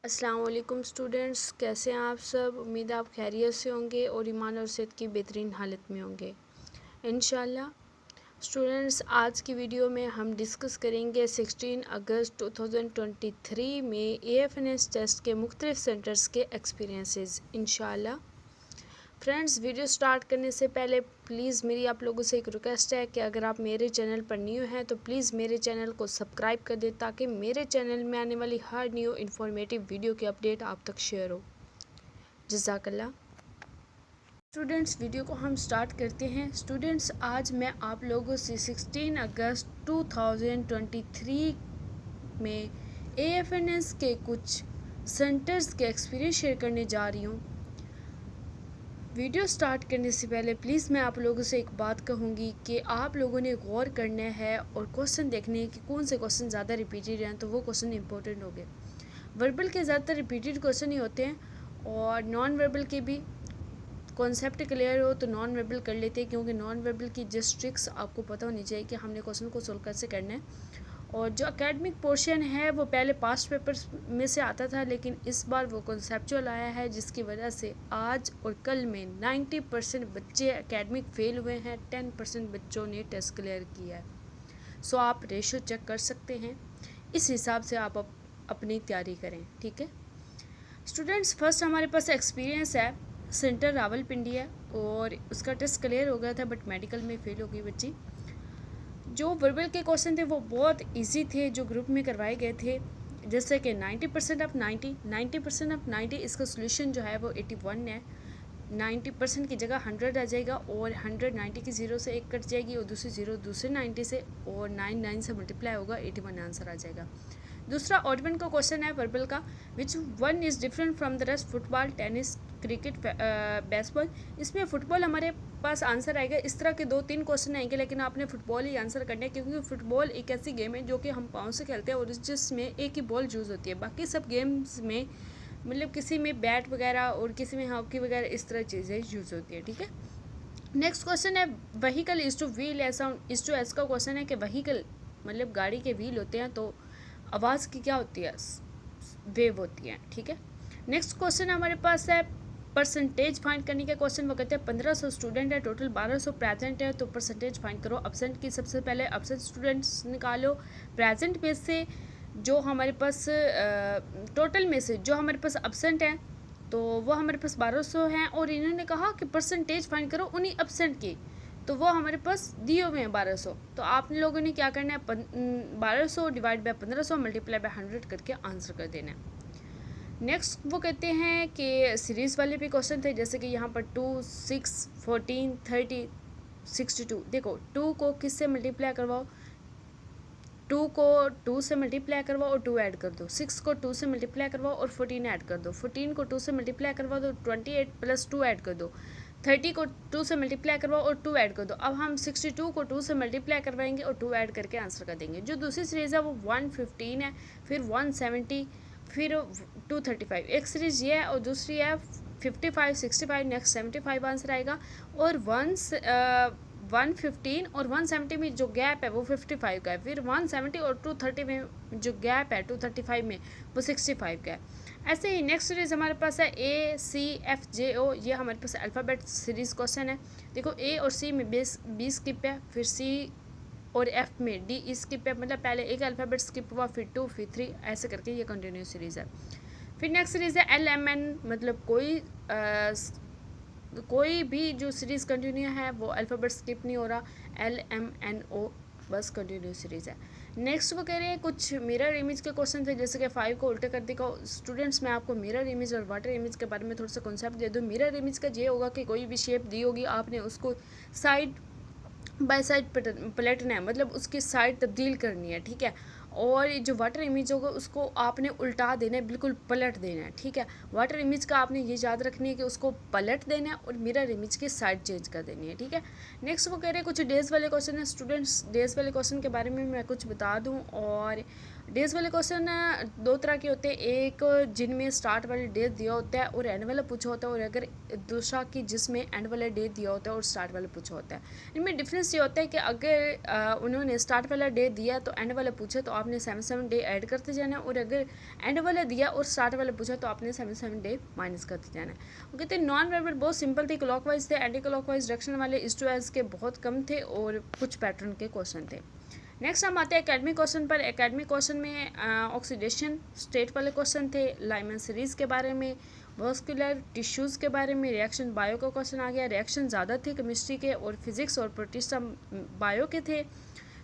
अस्सलाम वालेकुम स्टूडेंट्स, कैसे हैं आप सब। उम्मीद है आप खैरियत से होंगे और ईमान और सेहत की बेहतरीन हालत में होंगे इंशाल्लाह। स्टूडेंट्स, आज की वीडियो में हम डिस्कस करेंगे 16 अगस्त 2023 में एएफएनएस टेस्ट के मुख्तलिफ सेंटर्स के एक्सपीरियंसेस इंशाल्लाह। फ्रेंड्स, वीडियो स्टार्ट करने से पहले प्लीज़ मेरी आप लोगों से एक रिक्वेस्ट है कि अगर आप मेरे चैनल पर न्यू हैं तो प्लीज़ मेरे चैनल को सब्सक्राइब कर दें ताकि मेरे चैनल में आने वाली हर न्यू इन्फॉर्मेटिव वीडियो की अपडेट आप तक शेयर हो। जज़ाकल्लाह। स्टूडेंट्स, वीडियो को हम स्टार्ट करते हैं। स्टूडेंट्स, आज मैं आप लोगों से 16 अगस्त 2023 में एएफएनएस के कुछ सेंटर्स के एक्सपीरियंस शेयर करने जा रही हूँ। वीडियो स्टार्ट करने से पहले प्लीज़ मैं आप लोगों से एक बात कहूँगी कि आप लोगों ने गौर करना है और क्वेश्चन देखने हैं कि कौन से क्वेश्चन ज़्यादा रिपीटेड हैं, तो वो क्वेश्चन इंपॉर्टेंट हो गए। वर्बल के ज़्यादातर रिपीटेड क्वेश्चन ही होते हैं और नॉन वर्बल के भी कॉन्सेप्ट क्लियर हो तो नॉन वर्बल कर लेते हैं, क्योंकि नॉन वर्बल की जस्ट ट्रिक्स आपको पता होनी चाहिए कि हमने क्वेश्चन को सोल्व कैसे करना है। और जो एकेडमिक पोर्शन है वो पहले पास्ट पेपर्स में से आता था, लेकिन इस बार वो कॉन्सेप्चुअल आया है, जिसकी वजह से आज और कल में 90% बच्चे एकेडमिक फेल हुए हैं, 10% बच्चों ने टेस्ट क्लियर किया है। सो आप रेशो चेक कर सकते हैं, इस हिसाब से आप अपनी तैयारी करें, ठीक है। स्टूडेंट्स, फर्स्ट हमारे पास एक्सपीरियंस है, सेंटर रावलपिंडी है और उसका टेस्ट क्लियर हो गया था बट मेडिकल में फ़ेल हो गई बच्ची। जो वर्बल के क्वेश्चन थे वो बहुत इजी थे जो ग्रुप में करवाए गए थे, जैसे कि 90% ऑफ 90% ऑफ 90, इसका सोल्यूशन जो है वो 81 है। 90% की जगह 100 आ जाएगा और 100 90 की ज़ीरो से एक कट जाएगी और दूसरी ज़ीरो दूसरे 90 से और 9 से मल्टीप्लाई होगा, 81 आंसर आ जाएगा। दूसरा ऑड वन का क्वेश्चन है वर्बल का, which one is different from the rest, football, tennis, cricket, baseball. इसमें फुटबॉल हमारे पास आंसर आएगा। इस तरह के 2-3 क्वेश्चन आएंगे, लेकिन आपने फुटबॉल ही आंसर करना है, क्योंकि फुटबॉल एक ऐसी गेम है जो कि हम पाँव से खेलते हैं और जिसमें एक ही बॉल यूज़ होती है। बाकी सब गेम्स में मतलब किसी में बैट वगैरह और किसी में हॉकी वगैरह इस तरह चीज़ें यूज़ होती है, ठीक है। नेक्स्ट क्वेश्चन है व्हीकल इज़ टू व्हील ऐसा इज़ टू एस का क्वेश्चन है कि व्हीकल मतलब गाड़ी के व्हील होते हैं तो आवाज़ की क्या होती है, वेव होती है, ठीक है। नेक्स्ट क्वेश्चन हमारे पास है परसेंटेज फाइंड करने का क्वेश्चन। वो कहते हैं 1500 स्टूडेंट है, टोटल 1200 प्रेजेंट है, तो परसेंटेज फाइंड करो एब्सेंट की। सबसे पहले एब्सेंट स्टूडेंट्स निकालो। प्रेजेंट में से जो हमारे पास टोटल में से जो हमारे पास एब्सेंट है तो वो हमारे पास 1200 हैं, और इन्होंने कहा कि परसेंटेज फाइंड करो उन्हीं एब्सेंट की, तो वो हमारे पास दिए हुए हैं 1200। तो आप लोगों ने क्या करना है, 1200 डिवाइड बाय 1500 मल्टीप्लाई बाय 100 करके आंसर कर देना है। नेक्स्ट वो कहते हैं कि सीरीज़ वाले भी क्वेश्चन थे, जैसे कि यहाँ पर 2, 6, 14, 30, 62। देखो 2 को किस से मल्टीप्लाई करवाओ, 2 को 2 से मल्टीप्लाई करवाओ और 2 ऐड कर दो। 6 को 2 से मल्टीप्लाई करवाओ और 14 ऐड कर दो। 14 को 2 से मल्टीप्लाई करवाओ तो 28 प्लस 2 ऐड कर दो। 30 को 2 से मल्टीप्लाई करवाओ और 2 ऐड कर दो। अब हम 62 को 2 से मल्टीप्लाई करवाएंगे और 2 ऐड करके आंसर कर देंगे। जो दूसरी सीरीज़ है वो 115 है, फिर 170, फिर 235। एक सीरीज़ ये है और दूसरी है 55, 65, नेक्स्ट 75 आंसर आएगा। और 115 और 170 में जो गैप है वो 55 का है, फिर 170 और 230 में जो गैप है 235 में वो 65 का है। ऐसे ही नेक्स्ट सीरीज़ हमारे पास है ACFJO, ये हमारे पास अल्फ़ाबेट सीरीज़ क्वेश्चन है। देखो A और C में 20 स्किप है, फिर C और F में D स्किप है, मतलब पहले एक अल्फ़ाबेट स्किप हुआ, फिर 2, फिर 3, ऐसे करके ये कंटिन्यूस सीरीज़ है। फिर नेक्स्ट सीरीज़ है LMN, मतलब कोई भी जो सीरीज़ कंटिन्यू है वो अल्फ़ाबेट स्किप नहीं हो रहा, LMNO बस कंटिन्यू सीरीज़ है। नेक्स्ट वो कह रहे हैं कुछ मिरर इमेज के क्वेश्चन थे, जैसे कि 5 को उल्टे कर देगा। स्टूडेंट्स, मैं आपको मिरर इमेज और वाटर इमेज के बारे में थोड़ा सा कॉन्सेप्ट दे दूँ। मिरर इमेज का ये होगा कि कोई भी शेप दी होगी, आपने उसको साइड बाय साइड पलटना है, मतलब उसकी साइड तब्दील करनी है, ठीक है। और जो वाटर इमेज होगा उसको आपने उल्टा देना है, बिल्कुल पलट देना है, ठीक है। वाटर इमेज का आपने ये याद रखनी है कि उसको पलट देना है और मिरर इमेज की साइड चेंज कर देनी है, ठीक है। नेक्स्ट वो कह रहे हैं कुछ डेज़ वाले क्वेश्चन है। स्टूडेंट्स, डेज़ वाले क्वेश्चन के बारे में मैं कुछ बता दूं, और डेज वाले क्वेश्चन दो तरह के होते हैं, एक जिनमें स्टार्ट वाले डेज दिया होता है और एंड वाला पूछा होता है, और अगर दूसरा कि जिसमें एंड वाला डे दिया होता है और स्टार्ट वाला पूछा होता है। इनमें डिफरेंस ये होता है कि अगर उन्होंने स्टार्ट वाला डे दिया तो एंड वाला पूछा तो आपने 7 डे ऐड करते जाना है, और अगर एंड वाला दिया और स्टार्ट वाला पूछा तो आपने 7 डे माइनस करते जाना है। वो कहते हैं नॉन वर्बल बहुत सिंपल थे, क्लॉकवाइज थे, एंटी क्लॉकवाइज डायरेक्शन वाले इस टू एज के बहुत कम थे और कुछ पैटर्न के क्वेश्चन थे। नेक्स्ट हम आते हैं एकेडमिक क्वेश्चन पर। एकेडमिक क्वेश्चन में ऑक्सीडेशन स्टेट वाले क्वेश्चन थे, लाइमन सीरीज़ के बारे में, वॉस्कुलर टिश्यूज़ के बारे में, रिएक्शन बायो का क्वेश्चन आ गया। रिएक्शन ज़्यादा थे केमिस्ट्री के, और फिजिक्स और प्रोटिस्टा बायो के थे।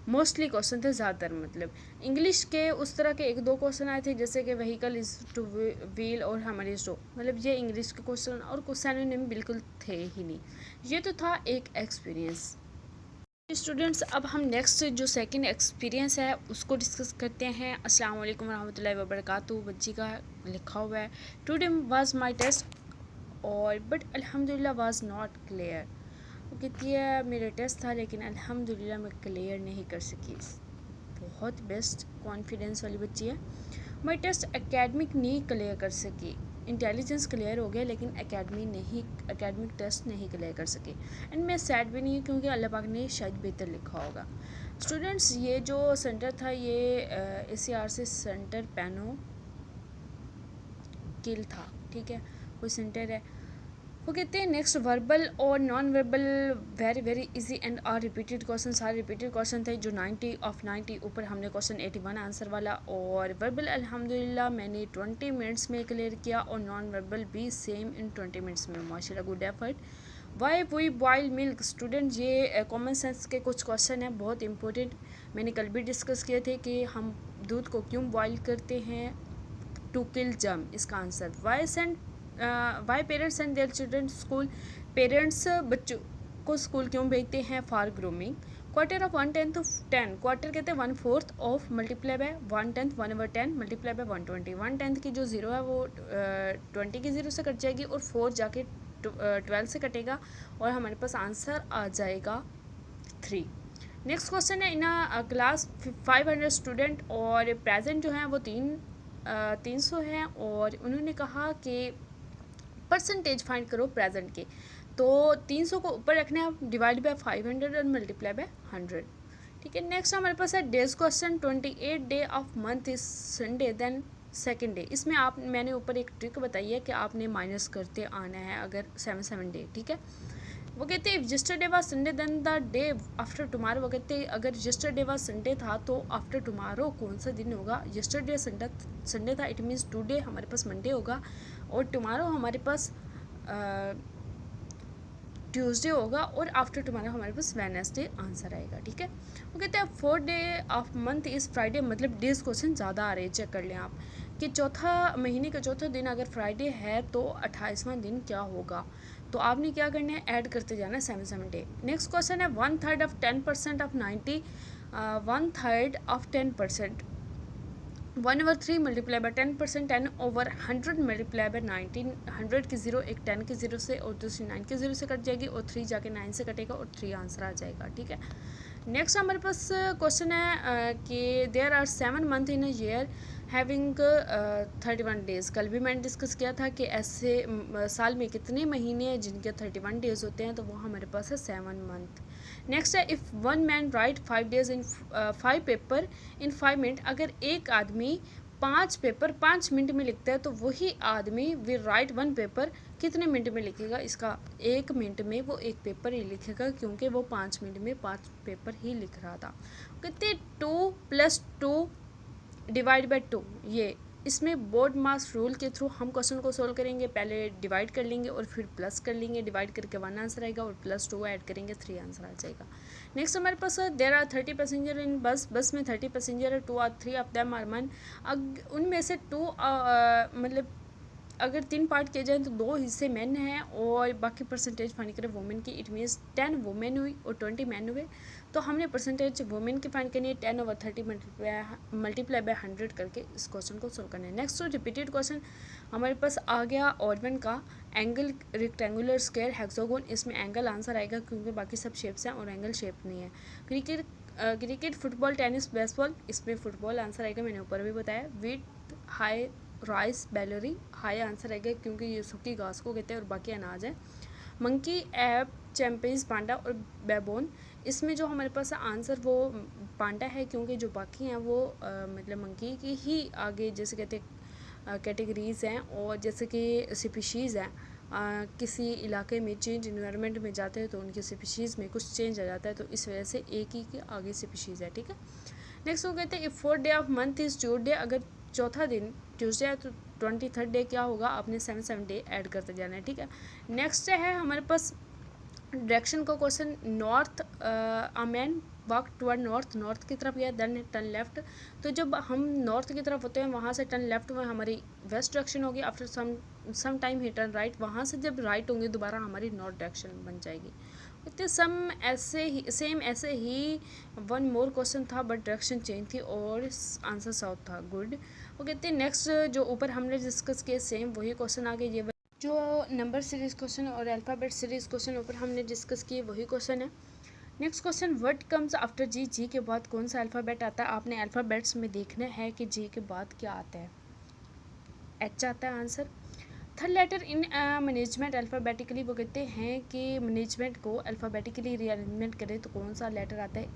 मोस्टली क्वेश्चन थे ज़्यादातर, मतलब इंग्लिश के उस तरह के एक दो क्वेश्चन आए थे जैसे कि व्हीकल इज़ टू व्हील और हमर इज़ टू, मतलब ये इंग्लिश के क्वेश्चन और कुछ सिनोनिम बिल्कुल थे ही नहीं। ये तो था एक एक्सपीरियंस। स्टूडेंट्स अब हम नेक्स्ट जो सेकंड एक्सपीरियंस है उसको डिस्कस करते हैं। अस्सलाम वालेकुम रहमतुल्लाहि व बरकातहू। बच्ची का लिखा हुआ है टुडे वाज माय टेस्ट और बट अल्हम्दुलिल्लाह वाज नॉट क्लियर। वो कहती है मेरा टेस्ट था लेकिन अल्हम्दुलिल्लाह मैं क्लियर नहीं कर सकी। बहुत बेस्ट कॉन्फिडेंस वाली बच्ची है। माय टेस्ट एकेडमिक नहीं क्लियर कर सकी, इंटेलिजेंस क्लियर हो गया लेकिन एकेडमिक टेस्ट नहीं क्लियर कर सके। एंड मैं सैड भी नहीं है क्योंकि अल्लाह पाक ने शायद बेहतर लिखा होगा। स्टूडेंट्स ये जो सेंटर था ये ACR से सेंटर पैनो किल था, ठीक है, कोई सेंटर है। वो कहते हैं नेक्स्ट वर्बल और non verbal very very easy and are repeated question, सारे रिपीटेड क्वेश्चन थे जो 90 ऑफ 90 ऊपर हमने क्वेश्चन 81 आंसर वाला, और वर्बल अल्हम्दुलिल्लाह मैंने 20 मिनट्स में क्लियर किया और नॉन वर्बल भी सेम इन 20 मिनट्स में, माशाल्लाह good effort. Why we boil milk, student ये कॉमन सेंस के कुछ क्वेश्चन हैं बहुत इंपॉर्टेंट, मैंने कल भी डिस्कस किए थे कि हम दूध को क्यों बॉयल करते हैं, टू किल जर्म, इसका answer. Why parents and their children school, parents बच्चों को स्कूल क्यों भेजते हैं, for grooming. Quarter of 1/10 of 10, quarter कहते हैं 1/4 of multiply by 1/10, 1/10 multiply by 120, 1/10 की जो ज़ीरो है वो 20 की ज़ीरो से कट जाएगी और 4 जाके 12 से कटेगा और हमारे पास आंसर आ जाएगा 3। नेक्स्ट क्वेश्चन है इन क्लास 500 स्टूडेंट और प्रेजेंट जो हैं वो 300 हैं, और उन्होंने कहा कि परसेंटेज फाइंड करो प्रेजेंट के, तो 300 को ऊपर रखना है, डिवाइड बाय 500 और मल्टीप्लाई बाय 100, ठीक है। नेक्स्ट हमारे पास है days question. 28 day of month is Sunday then second day, इसमें मैंने ऊपर एक ट्रिक बताई है कि आपने माइनस करते आना है अगर 7 डे, ठीक है। वो कहते हैं yesterday was Sunday then the day after tomorrow, वो कहते हैं अगर यस्टरडे वाज संडे था तो आफ्टर टुमारो कौन सा दिन होगा, यस्टरडे संडे था, इट मीन्स टुडे हमारे पास मंडे होगा और टुमारो हमारे पास ट्यूसडे होगा और आफ्टर टुमारो हमारे पास वेडनेसडे आंसर आएगा, ठीक है। वो कहते हैं 4th day of month is Friday, मतलब डेज क्वेश्चन ज़्यादा आ रहे हैं, चेक कर लें आप कि चौथा महीने का चौथा दिन अगर फ्राइडे है तो 28वां दिन क्या होगा, तो आपने क्या करना है, ऐड करते जाना है 7 डे। नेक्स्ट क्वेश्चन है 1/3 of 10% of 90, 1/3 of 10%, 1/3 multiply by 10%, 10/100 multiply by 19, 100 की ज़ीरो एक 10 की ज़ीरो से और दूसरी 9 की ज़ीरो से कट जाएगी और 3 जाके 9 से कटेगा और 3 आंसर आ जाएगा, ठीक है। नेक्स्ट हमारे पास क्वेश्चन है कि there are 7 month in a year having 31 days, कल भी मैंने डिस्कस किया था कि ऐसे साल में कितने महीने हैं जिनके 31 डेज़ होते हैं, तो वो हमारे पास है 7 मंथ। नेक्स्ट है if one man right 5 days in 5 paper in 5 minute, अगर एक आदमी 5 पेपर 5 मिनट में लिखता है तो वही आदमी विल राइट 1 पेपर कितने मिनट में लिखेगा, इसका 1 मिनट में वो एक पेपर ही लिखेगा क्योंकि वो 5 मिनट में 5 पेपर ही लिख रहा था। कहते 2 + 2 डिवाइड बाय 2, ये इसमें बोर्ड मास रूल के थ्रू हम क्वेश्चन को सोल्व करेंगे, पहले डिवाइड कर लेंगे और फिर प्लस कर लेंगे, डिवाइड करके 1 आंसर आएगा और +2 ऐड करेंगे 3 आंसर आ जाएगा। नेक्स्ट हमारे पास देयर आर 30 पैसेंजर इन बस, बस में 30 पैसेंजर है, 2 और 3 ऑफ देम आर मैन, उनमें से 2 मतलब अगर 3 पार्ट किए जाएँ तो 2 हिस्से मेन हैं और बाकी परसेंटेज फाइंड करें वुमेन की, इट मीन्स 10 वुमेन हुई और 20 मैन हुए, तो हमने परसेंटेज वुमेन की फाइंड करनी है, 10/30 मल्टीप्लाई बाय 100 करके इस क्वेश्चन को सोल्व करना है। नेक्स्ट रिपीटेड क्वेश्चन हमारे पास आ गया ऑर्गन का, एंगल रेक्टेंगुलर स्क्वायर हेक्सागोन, इसमें एंगल आंसर आएगा क्योंकि बाकी सब शेप्स हैं और एंगल शेप नहीं है। Cricket cricket, football, tennis, baseball, इसमें फुटबॉल आंसर आएगा, मैंने ऊपर भी बताया। वीट, हाई, राइस, बैलरी, हाई आंसर आएगा क्योंकि ये सूखी घास को कहते हैं और बाकी अनाज है। मंकी, ऐप, चैंपियंस, पांडा और बेबोन, इसमें जो हमारे पास आंसर वो पांडा है क्योंकि जो बाकी हैं वो मतलब मंकी की ही आगे जैसे कहते कैटेगरीज़ हैं, और जैसे कि स्पीशीज़ हैं, किसी इलाके में चेंज इन्वायरमेंट में जाते हैं तो उनकी स्पीशीज़ में कुछ चेंज आ जाता है, तो इस वजह से एक ही के आगे स्पीशीज़ है, ठीक है। नेक्स्ट वो कहते हैं if 4th day of month is Tuesday, अगर चौथा दिन ट्यूसडे है तो 23rd डे क्या होगा, आपने 7 डे ऐड करते जाना है, ठीक है। नेक्स्ट है हमारे पास डायरेक्शन का question, north, a man walk toward north, north की तरफ गया, देन टर्न लेफ्ट। तो जब हम नॉर्थ की तरफ होते हैं वहाँ से टर्न लेफ्ट में हमारी वेस्ट डायरेक्शन होगी, आफ्टर सम टाइम ही टर्न राइट, वहाँ से जब राइट होंगे दोबारा हमारी नॉर्थ डायरेक्शन बन जाएगी। इतने सेम ऐसे ही वन मोर क्वेश्चन था बट डायरेक्शन चेंज थी और आंसर साउथ था, गुड। वो कहते हैं नेक्स्ट जो ऊपर हमने डिस्कस किए सेम वही क्वेश्चन आगे, ये जो नंबर सीरीज क्वेश्चन और अल्फ़ाबेट सीरीज क्वेश्चन ऊपर हमने डिस्कस किए वही क्वेश्चन है। Next question, what comes after G, G के बाद कौन सा अल्फ़ाबेट आता है, आपने अल्फ़ाबेट्स में देखना है कि जी के बाद क्या आता है। एच आता है answer. Third letter in management alphabetically, वो कहते हैं कि मैनेजमेंट को अल्फ़ाबेटिकली रीअरेंजमेंट करें तो कौन सा लेटर आता है,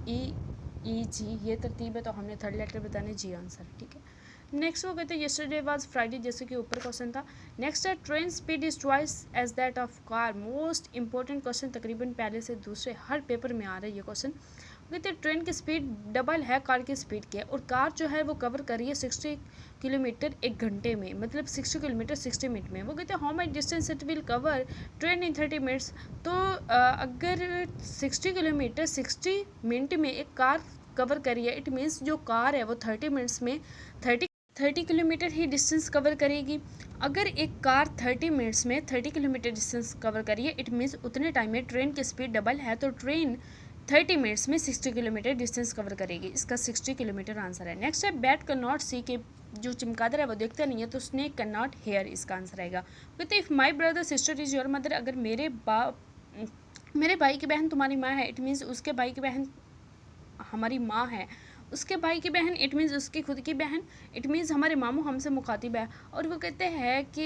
ई जी, ये तरतीब है, तो हमने थर्ड लेटर बताने, जी आंसर, ठीक है। नेक्स्ट वो कहते हैं यस्टरडे वाज फ्राइडे, जैसे कि ऊपर क्वेश्चन था। नेक्स्ट है train speed is twice as that of car, most important question, तकरीबन पहले से दूसरे हर पेपर में आ रहा है ये क्वेश्चन। कहते हैं ट्रेन की स्पीड डबल है कार की स्पीड के, और कार जो है वो कवर कर रही है 60 किलोमीटर एक घंटे में, मतलब 60 किलोमीटर 60 मिनट में। वो कहते हैं how much distance it will cover train in 30 minutes, तो अगर 60 किलोमीटर 60 मिनट में एक कार कवर करिए, इट मीन्स जो कार है वो 30 मिनट्स में 30 किलोमीटर ही डिस्टेंस कवर करेगी। अगर एक कार 30 मिनट्स में 30 किलोमीटर डिस्टेंस कवर करिए, इट मीन्स उतने टाइम में ट्रेन की स्पीड डबल है, तो ट्रेन 30 मिनट्स में 60 किलोमीटर डिस्टेंस कवर करेगी, इसका 60 किलोमीटर आंसर है। नेक्स्ट है बैट कैन नॉट सी, के जो चमगादड़ है वो देखता नहीं है, तो स्नेक कैन नॉट हेयर, इसका आंसर आएगा। कहते if my brother sister is your mother, अगर मेरे भाई की बहन तुम्हारी माँ है, इट मीन्स उसके भाई की बहन हमारी माँ है, उसके भाई की बहन इट मीन्स उसकी खुद की बहन, इट मीन्स हमारे मामू हमसे मुखातिब है, और वो कहते हैं कि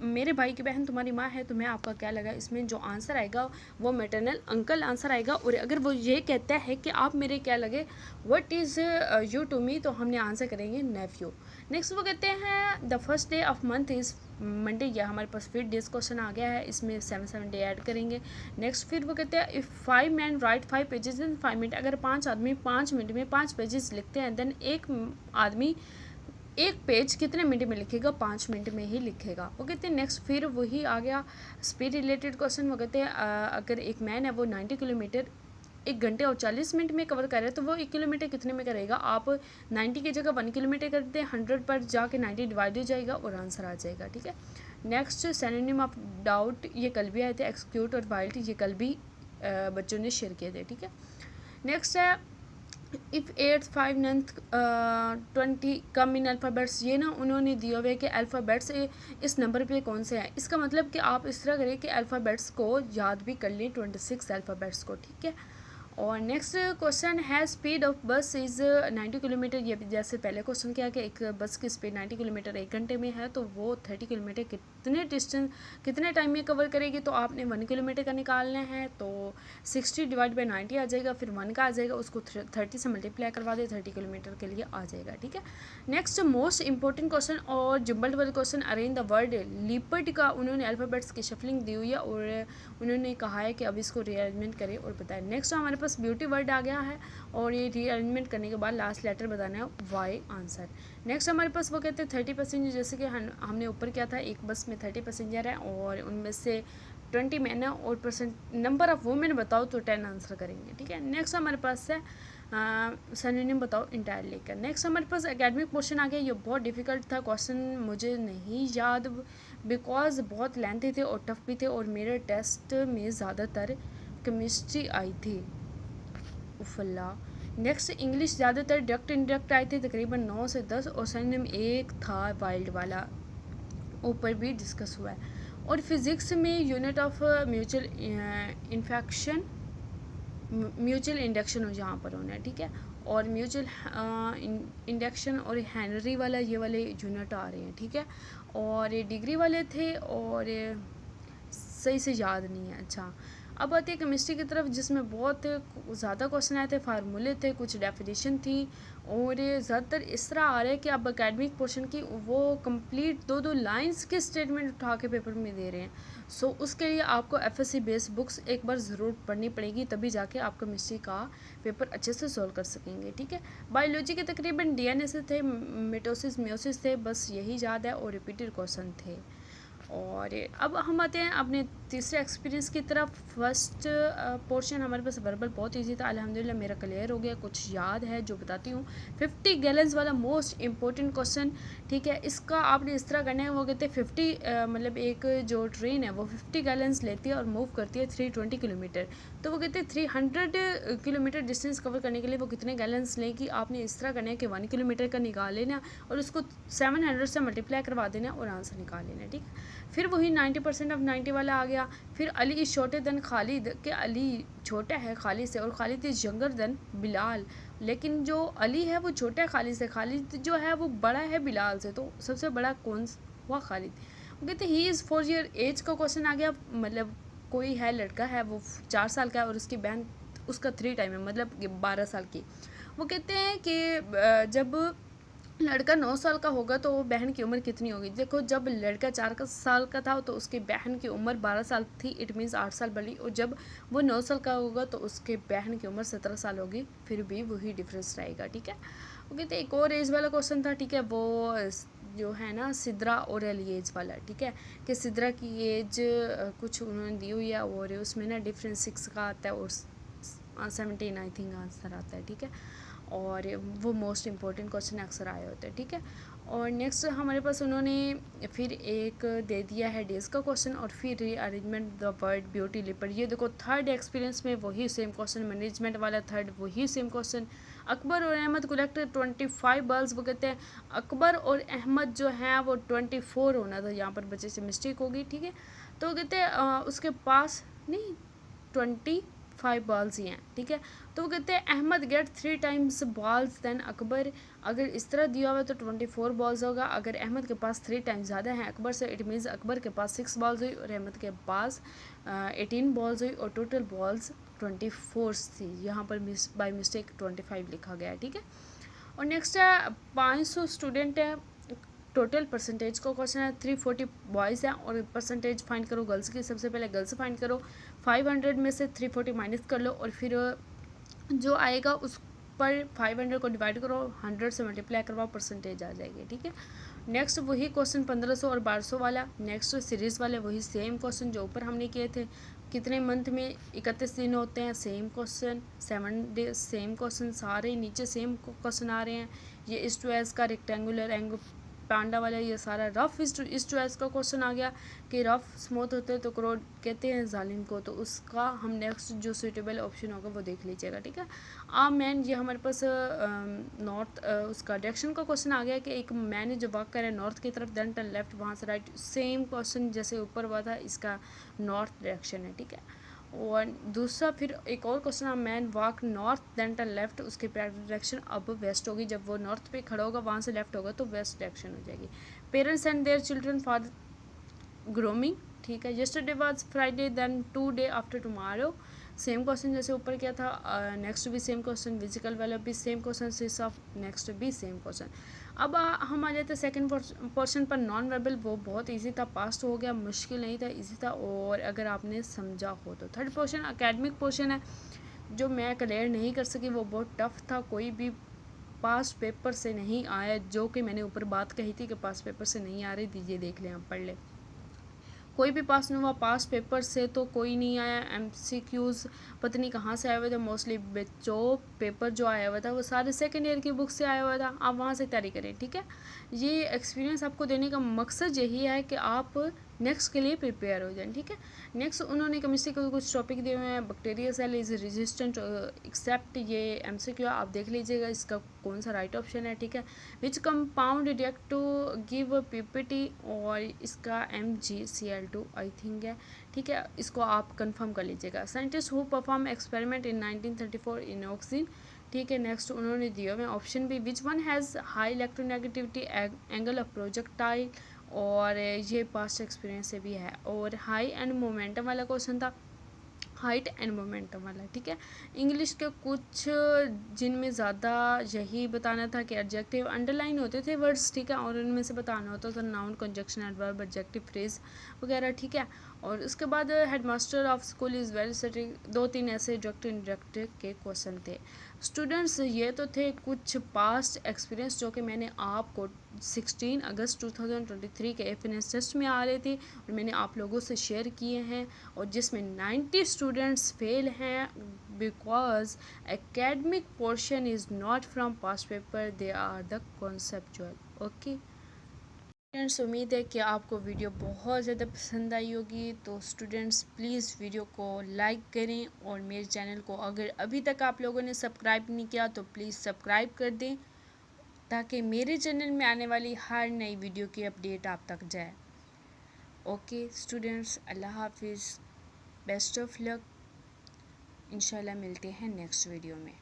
मेरे भाई की बहन तुम्हारी माँ है, तुम्हें आपका क्या लगा, इसमें जो आंसर आएगा वो मैटरनल अंकल आंसर आएगा। और अगर वो ये कहता है कि आप मेरे क्या लगे, what is you to me, तो हमने आंसर करेंगे नेफ्यू। नेक्स्ट वो कहते हैं the first day of month is Monday, या हमारे पास फिर डेज क्वेश्चन आ गया है, इसमें 7 डे ऐड करेंगे। नेक्स्ट फिर वो कहते हैं if 5 man right 5 pages in 5 minute, अगर 5 आदमी 5 मिनट में 5 पेजेस लिखते हैं, देन एक आदमी एक पेज कितने मिनट में लिखेगा, 5 मिनट में ही लिखेगा। वो कहते हैं नेक्स्ट फिर वही आ गया स्पीड रिलेटेड क्वेश्चन। वो कहते हैं अगर एक मैन है वो 90 किलोमीटर 1 घंटे और 40 मिनट में कवर कर रहे हैं, तो वो 1 किलोमीटर कितने में करेगा, आप 90 की जगह 1 किलोमीटर कर दें, 100 पर जाके 90 डिवाइड हो जाएगा और आंसर आ जाएगा, ठीक है। नेक्स्ट सिनोनिम ऑफ डाउट, ये कल भी आए थे, एक्सक्यूट और वाइल्ड, ये कल भी बच्चों ने शेयर किए थे, ठीक है। नेक्स्ट है if 8th 5 9th 20 come in alphabets, ये ना उन्होंने दिए हुए कि अल्फ़ाबेट्स इस नंबर पे कौन से हैं, इसका मतलब कि आप इस तरह करें कि अल्फ़ाबेट्स को याद भी कर लें, 26 अल्फ़ाबेट्स को, ठीक है। और नेक्स्ट क्वेश्चन है स्पीड ऑफ बस इज़ 90 किलोमीटर, ये जैसे पहले क्वेश्चन किया कि एक बस की स्पीड 90 किलोमीटर 1 घंटे में है, तो वो 30 किलोमीटर कितने टाइम में कवर करेगी, तो आपने 1 किलोमीटर का निकालना है, तो 60 डिवाइड बाई 90 आ जाएगा, फिर 1 का आ जाएगा, उसको 30 से मल्टीप्लाई करवा दे, 30 किलोमीटर के लिए आ जाएगा, ठीक है। नेक्स्ट मोस्ट इंपॉर्टेंट क्वेश्चन और जम्बल्ड वाले question, arrange the word leopard का उन्होंने अल्फ़ाबेट्स की शफलिंग दी हुई है और उन्होंने कहा है कि अब इसको रीअरेंजमेंट करें और बताएं। नेक्स्ट हमारे पास ब्यूटी वर्ड आ गया है और ये रीअरेंजमेंट करने के बाद लास्ट लेटर बताना है, वाई आंसर। नेक्स्ट हमारे पास वो कहते हैं 30 पैसेंजर, जैसे कि हमने ऊपर किया था, एक बस में 30 पैसेंजर है और उनमें से 20 मैन है और नंबर ऑफ वुमेन बताओ तो 10 आंसर करेंगे, ठीक है। नेक्स्ट हमारे पास है सिनोनिम बताओ इंटायरली का। नेक्स्ट हमारे पास एकेडमिक क्वेश्चन आ गया, ये बहुत डिफिकल्ट था क्वेश्चन, मुझे नहीं याद बिकॉज बहुत लेंथी थे और टफ भी थे और मेरे टेस्ट में ज़्यादातर केमिस्ट्री आई थी, उफल्ला। नेक्स्ट इंग्लिश ज़्यादातर डायरेक्ट इनडायरेक्ट आए थे, तकरीबन 9 से 10, और सिनोनिम एक था वाइल्ड वाला, ऊपर भी डिस्कस हुआ है। और फिज़िक्स में unit of mutual infection mutual induction यहाँ पर होना है, ठीक है। और म्यूचुअल इंडक्शन और हेनरी वाला ये वाले यूनिट आ रहे हैं, ठीक है। और ये डिग्री वाले थे और ये सही से याद नहीं है। अच्छा, अब आते हैं केमिस्ट्री की तरफ, जिसमें बहुत ज़्यादा क्वेश्चन आए थे, फार्मूले थे, कुछ डेफिनेशन थी, और ज़्यादातर इस तरह आ रहा है कि अब एकेडमिक पोर्शन की वो कंप्लीट दो लाइंस के स्टेटमेंट उठा के पेपर में दे रहे हैं। सो उसके लिए आपको एफएससी बेस्ड बुक्स एक बार ज़रूर पढ़नी पड़ेगी, तभी जाके आप केमिस्ट्री का पेपर अच्छे से सॉल्व कर सकेंगे, ठीक है। बायोलॉजी के तकरीबन डीएनए से थे, मिटोसिस मियोसिस थे, बस यही याद है, और रिपीटेड क्वेश्चन थे। और अब हम आते हैं अपने तीसरे एक्सपीरियंस की तरफ। फर्स्ट पोर्शन हमारे पास वर्बल बहुत इजी था, अल्हम्दुलिल्लाह मेरा क्लियर हो गया, कुछ याद है जो बताती हूँ। 50 गैलन्स वाला मोस्ट इंपॉर्टेंट क्वेश्चन, ठीक है। इसका आपने इस तरह करना है, वो कहते हैं 50 मतलब एक जो ट्रेन है वो 50 गैलन्स लेती है और मूव करती है 320 किलोमीटर, तो वो कहते हैं 300 किलोमीटर डिस्टेंस कवर करने के लिए वो कितने गैलन्स लेगी। आपने इस तरह करना है कि 1 किलोमीटर का निकाल लेना और उसको 700 से मल्टीप्लाई करवा देना और आंसर निकाल लेना, ठीक है। फिर वही 90% ऑफ 90 वाला आ गया। फिर Ali is shorter than Khalid, के अली छोटा है खालिद से, और Khalid is younger than Bilal, लेकिन जो अली है वो छोटा है खालिद से, खालिद जो है वो बड़ा है बिलाल से, तो सबसे बड़ा कौन हुआ? खालिद। वो कहते ही इज़ 4 ईयर एज का क्वेश्चन आ गया, मतलब कोई है लड़का है वो 4 साल का है और उसकी बहन उसका 3 टाइम है, मतलब 12 साल की। वो कहते हैं कि जब लड़का 9 साल का होगा तो बहन की उम्र कितनी होगी। देखो, जब लड़का 4 साल का था तो उसकी बहन की उम्र 12 साल थी, इट मीन्स 8 साल बड़ी, और जब वो 9 साल का होगा तो उसके बहन की उम्र 17 साल होगी, फिर भी वही डिफरेंस रहेगा, ठीक है। वो कहते एक और एज वाला क्वेश्चन था, ठीक है, वो जो है ना सिद्रा और एज वाला, ठीक है, कि सिद्रा की एज कुछ उन्होंने दी हुई है और उसमें ना डिफरेंस 6 का आता है और 17 आई थिंक आंसर आता है, ठीक है। और वो मोस्ट इम्पॉर्टेंट क्वेश्चन अक्सर आए होते हैं, ठीक है। और नेक्स्ट हमारे पास उन्होंने फिर एक दे दिया है डेज का क्वेश्चन, और फिर रीअरेंजमेंट द वर्ड ब्यूटी लिपर। ये देखो थर्ड एक्सपीरियंस में वही सेम क्वेश्चन, मैनेजमेंट वाला थर्ड वही सेम क्वेश्चन। अकबर और अहमद कलेक्टेड 25 बर्ड्स। वो कहते हैं अकबर और अहमद जो हैं वो 24 होना था, यहाँ पर बच्चे से मिस्टेक होगी, ठीक है। तो वो कहते हैं उसके पास नहीं 25 बॉल्स ही हैं, ठीक है। तो वो कहते हैं Ahmed get 3 times balls then Akbar. अगर इस तरह दिया हुआ है तो 24 बॉल्स होगा। अगर अहमद के पास 3 टाइम्स ज़्यादा हैं अकबर से, इट मीन्स अकबर के पास 6 बॉल्स हुई और अहमद के पास 18 बॉल्स हुई और टोटल बॉल्स 24 थी। यहाँ पर बाय मिस्टेक 25 लिखा गया है, ठीक है। और नेक्स्ट है 500 स्टूडेंट है, टोटल परसेंटेज का क्वेश्चन है। 340 बॉयज़ हैं और परसेंटेज फाइंड करो गर्ल्स की। सबसे पहले गर्ल्स फाइंड करो, 500 में से 340 माइनस कर लो और फिर जो आएगा उस पर 500 को डिवाइड करो, 100 से मल्टीप्लाई करवाओ, परसेंटेज आ जाएगी, ठीक है। नेक्स्ट वही क्वेश्चन 1500 और 1200 वाला, नेक्स्ट सीरीज़ वाले वही सेम क्वेश्चन जो ऊपर हमने किए थे। कितने मंथ में 31 दिन होते हैं, same question. 7 days same question, सारे नीचे सेम क्वेश्चन आ रहे हैं। ये इस टू एस का रेक्टेंगुलर एंगल पांडा वाला, ये सारा रफ इस टू एस का क्वेश्चन आ गया कि रफ स्मूथ होते हैं तो करोड़ कहते हैं जालिम को, तो उसका हम नेक्स्ट जो सूटेबल ऑप्शन होगा वो देख लीजिएगा, ठीक है। मैन ये हमारे पास नॉर्थ उसका डायरेक्शन का क्वेश्चन आ गया कि एक मैन है जो वॉक कर रहा है नॉर्थ की तरफ, देन टर्न लेफ्ट, वहाँ से राइट। सेम क्वेश्चन जैसे ऊपर हुआ था, इसका नॉर्थ डायरेक्शन है, ठीक है। और दूसरा फिर एक और क्वेश्चन है man walk north then turn left, उसकी डायरेक्शन अब वेस्ट होगी। जब वो नॉर्थ पे खड़ा होगा वहाँ से लेफ्ट होगा तो वेस्ट डायरेक्शन हो जाएगी। Parents and their children for grooming, ठीक है। Yesterday was Friday then 2 day after tomorrow, same question जैसे ऊपर किया था। नेक्स्ट भी सेम क्वेश्चन, फिजिकल वाला भी सेम क्वेश्चन, सिस ऑफ नेक्स्ट भी सेम क्वेश्चन। अब हम आ जाते हैं सेकंड पोर्शन पर, नॉन वर्बल। वो बहुत इजी था, पास्ट हो गया, मुश्किल नहीं था, इजी था, और अगर आपने समझा हो तो। थर्ड पोर्शन एकेडमिक पोर्शन है, जो मैं क्लियर नहीं कर सकी, वो बहुत टफ था, कोई भी पास्ट पेपर से नहीं आया, जो कि मैंने ऊपर बात कही थी कि पास्ट पेपर से नहीं आ रही, दीजिए देख लें आप, पढ़ लें। कोई भी पास नहीं हुआ पास पेपर से, तो कोई नहीं आया। MCQs पता नहीं कहाँ से आया हुआ था, मोस्टली जो पेपर जो आया हुआ था वो सारे सेकेंड ईयर की बुक से आया हुआ था, आप वहाँ से तैयारी करें, ठीक है। ये एक्सपीरियंस आपको देने का मकसद यही है कि आप नेक्स्ट के लिए प्रिपेयर हो जाएं, ठीक है। नेक्स्ट उन्होंने केमिस्ट्री के कुछ टॉपिक दिए हुए हैं। Bacteria cell is resistant except, ये MCQ आप देख लीजिएगा इसका कौन सा राइट ऑप्शन है, ठीक है। Which compound react to give PPT, और इसका MgCl2 आई थिंक है, ठीक है। इसको आप कंफर्म कर लीजिएगा। Scientist who perform experiment in 1934 in oxygen, ठीक है। नेक्स्ट उन्होंने दिया हुए ऑप्शन भी, which one has high electronegativity angle of projectile, और ये पास्ट एक्सपीरियंस से भी है। और हाई एंड मोमेंटम वाला क्वेश्चन था, हाइट एंड मोमेंटम वाला, ठीक है। इंग्लिश के कुछ जिनमें ज़्यादा यही बताना था कि एडजेक्टिव अंडरलाइन होते थे वर्ड्स, ठीक है, और उनमें से बताना होता था noun, conjunction, adverb, adjective, phrase वगैरह, ठीक है। और उसके बाद headmaster of school is very setting, 2-3 ऐसे डायरेक्ट इनडायरेक्ट के क्वेश्चन थे। स्टूडेंट्स ये तो थे कुछ पास्ट एक्सपीरियंस जो कि मैंने आपको 16 अगस्त 2023 के FNS टेस्ट में आ रहे थे और मैंने आप लोगों से शेयर किए हैं, और जिसमें 90 स्टूडेंट्स फेल हैं because academic portion is not from past paper, they are the conceptual. Okay students, उम्मीद है कि आपको वीडियो बहुत ज़्यादा पसंद आई होगी। तो स्टूडेंट्स प्लीज़ वीडियो को लाइक करें, और मेरे चैनल को अगर अभी तक आप लोगों ने सब्सक्राइब नहीं किया तो प्लीज़ सब्सक्राइब कर दें, ताकि मेरे चैनल में आने वाली हर नई वीडियो की अपडेट आप तक जाए। ओके स्टूडेंट्स, अल्लाह हाफिज़, बेस्ट ऑफ लक, इंशाल्लाह मिलते हैं नेक्स्ट वीडियो में।